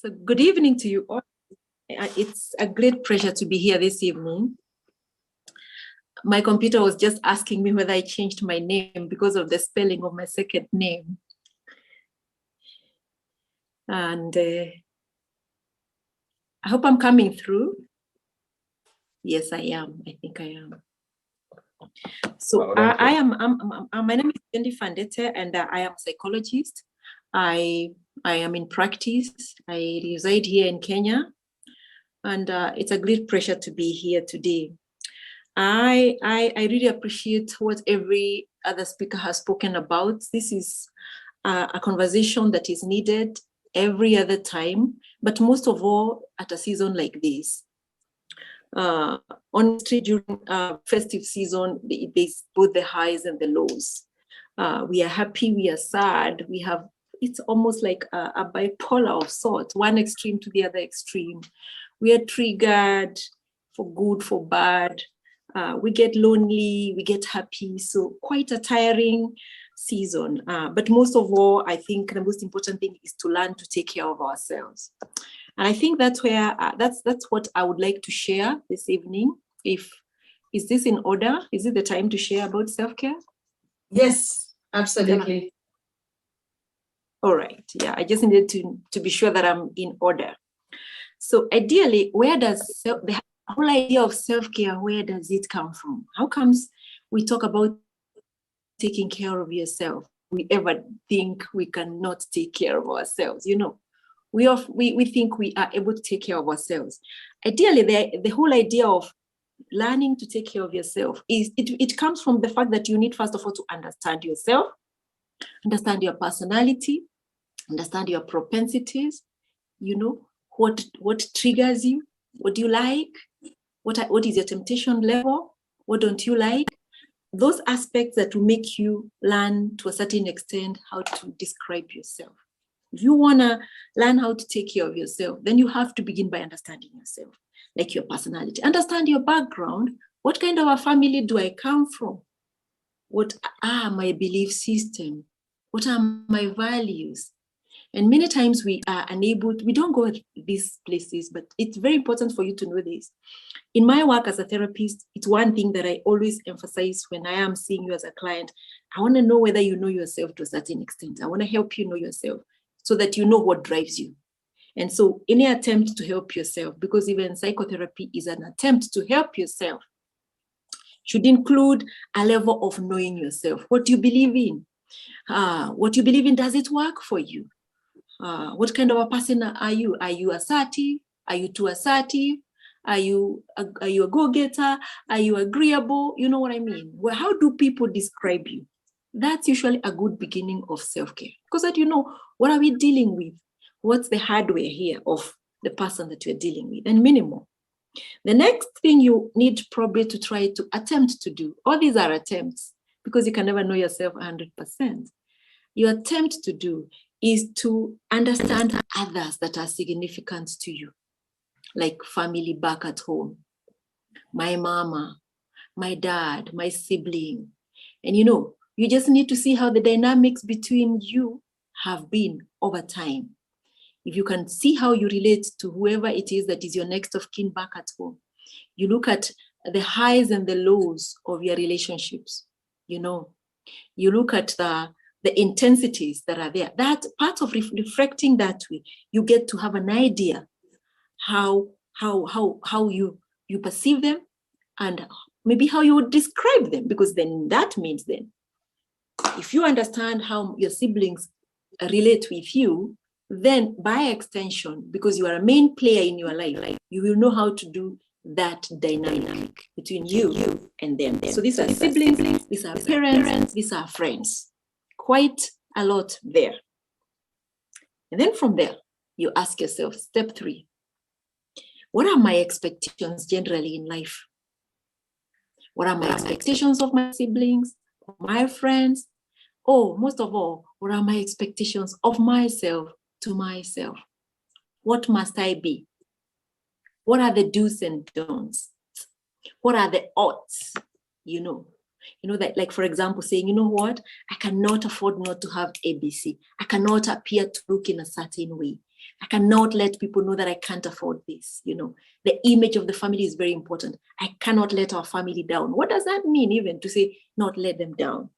So good evening to you all. It's a great pleasure to be here this evening. My computer was just asking me whether I changed my name because of the spelling of my second name. And I hope I'm coming through. Yes, I am. I think I am. So my name is Dante, and I am a psychologist. I am in practice. I reside here in Kenya, and it's a great pleasure to be here today. I really appreciate what every other speaker has spoken about. This is a conversation that is needed every other time, but most of all at a season like this. Honestly, during festive season, there's both the highs and the lows. We are happy, we are sad, it's almost like a bipolar of sorts, one extreme to the other extreme. We are triggered for good, for bad. We get lonely, we get happy. So quite a tiring season. But most of all, I think the most important thing is to learn to take care of ourselves. And I think that's where that's what I would like to share this evening. Is this in order? Is it the time to share about self-care? Yes, absolutely. All right. Yeah, I just needed to be sure that I'm in order. So ideally, where does the whole idea of self-care, where does it come from? How comes we talk about taking care of yourself? We ever think we cannot take care of ourselves? You know, we think we are able to take care of ourselves. Ideally, the whole idea of learning to take care of yourself it comes from the fact that you need, first of all, to understand yourself, understand your personality, understand your propensities, you know, what triggers you, what do you like, what is your temptation level, what don't you like, those aspects that will make you learn to a certain extent how to describe yourself. If you want to learn how to take care of yourself, then you have to begin by understanding yourself, like your personality. Understand your background. What kind of a family do I come from? What are my belief systems? What are my values? And many times we are unable, we don't go to these places, but it's very important for you to know this. In my work as a therapist, it's one thing that I always emphasize when I am seeing you as a client. I want to know whether you know yourself to a certain extent. I want to help you know yourself so that you know what drives you. And so any attempt to help yourself, because even psychotherapy is an attempt to help yourself, should include a level of knowing yourself. What you believe in. What you believe in, does it work for you? What kind of a person are you? Are you assertive? Are you too assertive? Are you a go-getter? Are you agreeable? You know what I mean? Well, how do people describe you? That's usually a good beginning of self-care, because that you know, what are we dealing with? What's the hardware here of the person that you're dealing with? And minimal. The next thing you need probably to try to attempt to do, all these are attempts, because you can never know yourself 100%. Your attempt to do is to understand others that are significant to you, like family back at home, my mama, my dad, my sibling. And you know, you just need to see how the dynamics between you have been over time. If you can see how you relate to whoever it is that is your next of kin back at home, you look at the highs and the lows of your relationships, you know, you look at the intensities that are there. That part of reflecting that way, you get to have an idea how you perceive them and maybe how you would describe them, because then that means then if you understand how your siblings relate with you, then by extension, because you are a main player in your life, you will know how to do that dynamic between you and them. So these are siblings, these are parents, these are friends. Quite a lot there. And then from there, you ask yourself, step 3, what are my expectations generally in life? What are my expectations of my siblings, of my friends? Oh, most of all, what are my expectations of myself to myself? What must I be? What are the do's and don'ts? What are the oughts? You know that, like, for example, saying, you know what, I cannot afford not to have ABC. I cannot appear to look in a certain way. I cannot let people know that I can't afford this. The image of the family is very important. I cannot let our family down. What does that mean, even to say not let them down?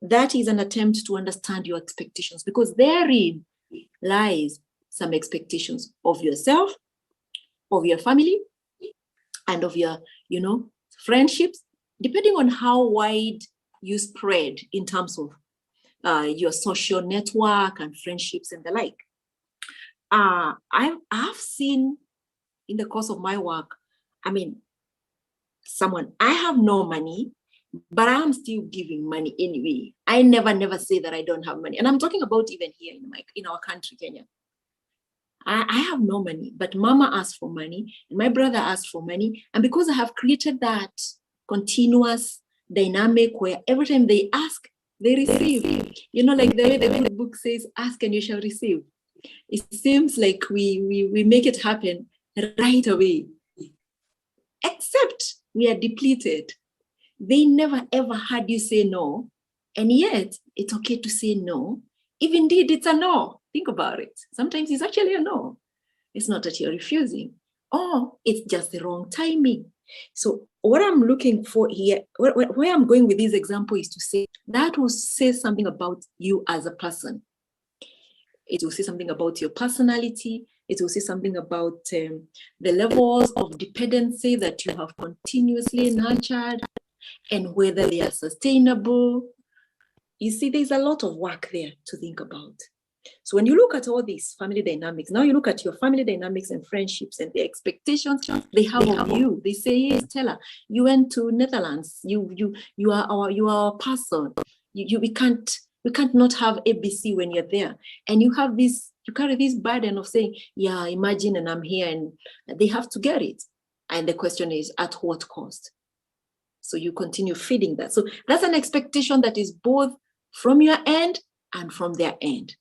That is an attempt to understand your expectations, because therein lies some expectations of yourself, of your family, and of your, friendships, depending on how wide you spread in terms of your social network and friendships and the like. I've seen in the course of my work, I have no money, but I'm still giving money anyway. I never say that I don't have money. And I'm talking about even here in our country, Kenya. I have no money, but mama asked for money and my brother asked for money. And because I have created that continuous dynamic where every time they ask, they receive. Like the way the good book says, ask and you shall receive. It seems like we make it happen right away. Except we are depleted. They never ever had you say no. And yet it's okay to say no. If indeed it's a no, think about it. Sometimes it's actually a no. It's not that you're refusing, or it's just the wrong timing. So what I'm looking for here, where I'm going with this example is to say that will say something about you as a person. It will say something about your personality. It will say something about the levels of dependency that you have continuously nurtured and whether they are sustainable. You see, there's a lot of work there to think about. So when you look at all these family dynamics, now you look at your family dynamics and friendships and the expectations they have of you. They say, yes, Stella, you went to Netherlands. You are our person. We can't not have ABC when you're there. And you carry this burden of saying, yeah, imagine, and I'm here, and they have to get it. And the question is, at what cost? So you continue feeding that. So that's an expectation that is both from your end and from their end.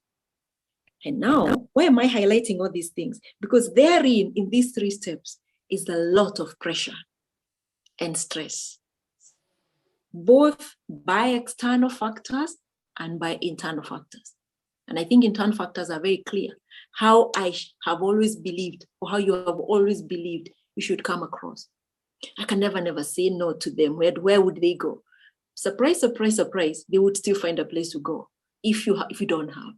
And now, why am I highlighting all these things? Because therein, in these 3 steps, is a lot of pressure and stress, both by external factors and by internal factors. And I think internal factors are very clear. How I have always believed, or how you have always believed you should come across. I can never say no to them. Where would they go? Surprise, surprise, surprise. They would still find a place to go if you don't have.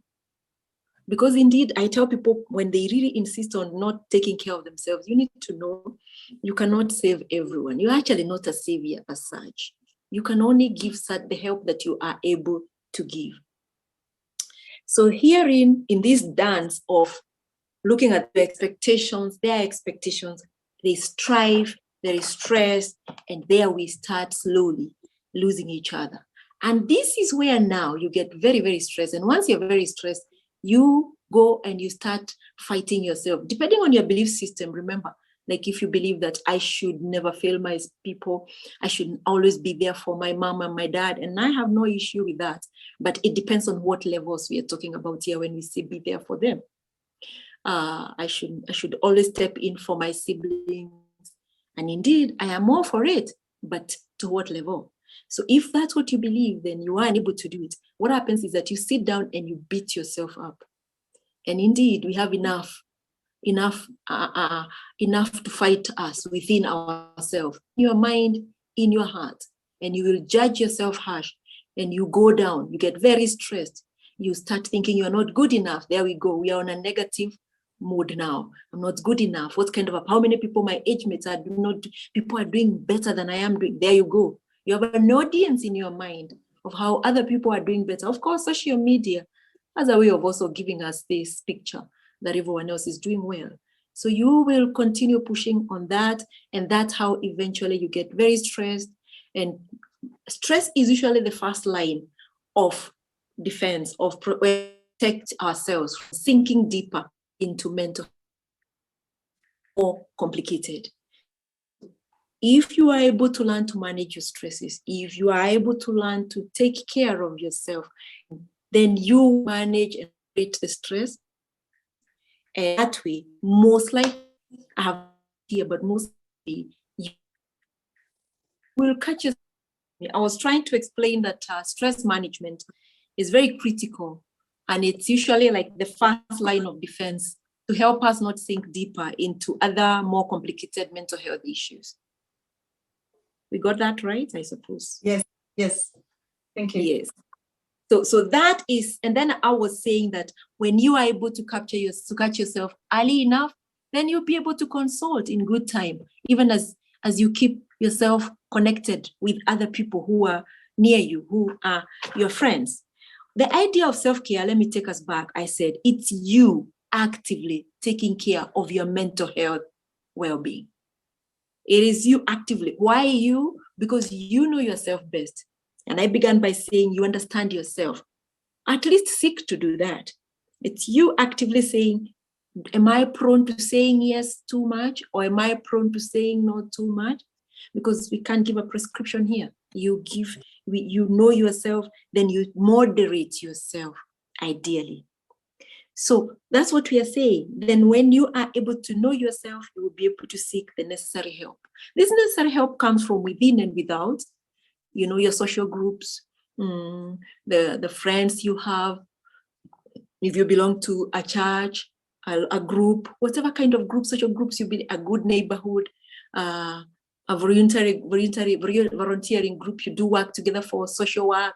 Because indeed, I tell people when they really insist on not taking care of themselves, you need to know you cannot save everyone. You're actually not a savior as such. You can only give the help that you are able to give. So herein, in this dance of looking at their expectations, they strive, there is stress, and there we start slowly losing each other. And this is where now you get very, very stressed. And once you're very stressed, you go and you start fighting yourself. Depending on your belief system, remember, like if you believe that I should never fail my people, I should always be there for my mom and my dad, and I have no issue with that. But it depends on what levels we are talking about here when we say be there for them. I should always step in for my siblings. And indeed, I am all for it, but to what level? So if that's what you believe, then you are unable to do it. What happens is that you sit down and you beat yourself up. And indeed, we have enough to fight us within ourselves, in your mind, in your heart. And you will judge yourself harsh, and you go down, you get very stressed. You start thinking you're not good enough. There we go. We are on a negative mode now. I'm not good enough. How many people my age mates are people are doing better than I am doing. There you go. You have an audience in your mind of how other people are doing better. Of course, social media has a way of also giving us this picture that everyone else is doing well. So you will continue pushing on that, and that's how eventually you get very stressed. And stress is usually the first line of defense, of protect ourselves from sinking deeper into mental health, or complicated. If you are able to learn to manage your stresses, if you are able to learn to take care of yourself, then you manage and treat the stress. And that way, most likely, I have here, but most likely, you will catch yourself. I was trying to explain that stress management is very critical, and it's usually like the first line of defense to help us not sink deeper into other more complicated mental health issues. We got that right, I suppose? Yes, yes. Thank you. Yes. So that is, and then I was saying that when you are able to catch yourself early enough, then you'll be able to consult in good time, even as you keep yourself connected with other people who are near you, who are your friends. The idea of self-care, let me take us back. I said, it's you actively taking care of your mental health well-being. It is you actively. Why you? Because you know yourself best. And I began by saying you understand yourself. At least seek to do that. It's you actively saying, am I prone to saying yes too much? Or am I prone to saying no too much? Because we can't give a prescription here. You know yourself, then you moderate yourself, ideally. So that's what we are saying. Then when you are able to know yourself, you will be able to seek the necessary help. This necessary help comes from within and without. You know, your social groups, the friends you have, if you belong to a church, a group, whatever kind of group, social groups, you'll be a good neighborhood, a volunteering group, you do work together for social work.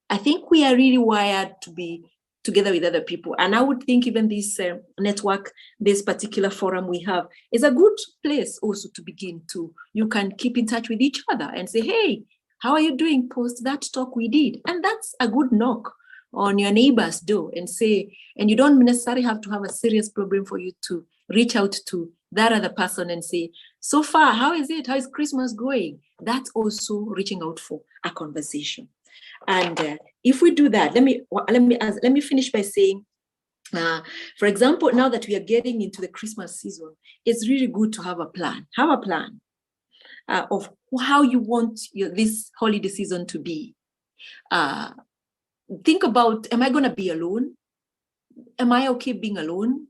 I think we are really wired to be together with other people. And I would think even this network, this particular forum we have, is a good place also to begin to. You can keep in touch with each other and say, hey, how are you doing post that talk we did? And that's a good knock on your neighbor's door and say, and you don't necessarily have to have a serious problem for you to reach out to that other person and say, so far, how is it? How is Christmas going? That's also reaching out for a conversation. And if we do that, let me finish by saying, for example, now that we are getting into the Christmas season, it's really good to have a plan. Have a plan of how you want this holiday season to be. Think about, am I going to be alone? Am I okay being alone?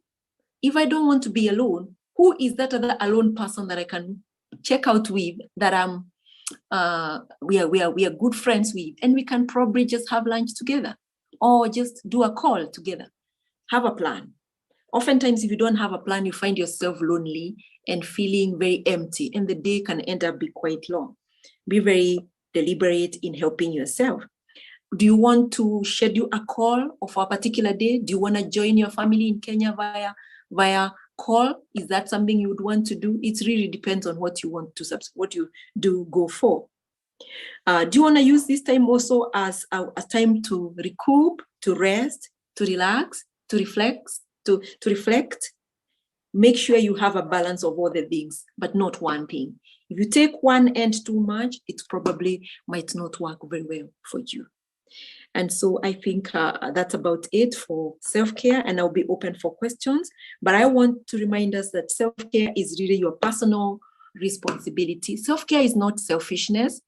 If I don't want to be alone, who is that other alone person that I can check out with, that we are good friends with, and we can probably just have lunch together or just do a call together. Have a plan. Oftentimes, if you don't have a plan, you find yourself lonely and feeling very empty, and the day can end up being quite long. Be very deliberate in helping yourself. Do you want to schedule a call for a particular day? Do you want to join your family in Kenya via call? Is that something you would want to do? It really depends on what you want to, what you do go for. Do you want to use this time also as a time to recoup, to rest, to relax, to reflect? Make sure you have a balance of all the things, but not one thing. If you take one end too much, it probably might not work very well for you. And so I think that's about it for self-care, and I'll be open for questions. But I want to remind us that self-care is really your personal responsibility. Self-care is not selfishness,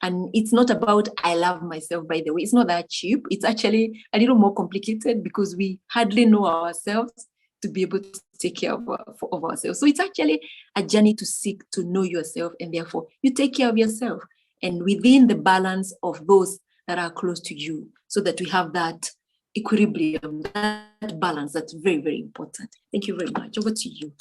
and it's not about I love myself, by the way. It's not that cheap. It's actually a little more complicated because we hardly know ourselves to be able to take care of ourselves. So it's actually a journey to seek to know yourself, and therefore you take care of yourself, and within the balance of those that are close to you, so that we have that equilibrium, that balance. That's very, very important. Thank you very much. Over to you.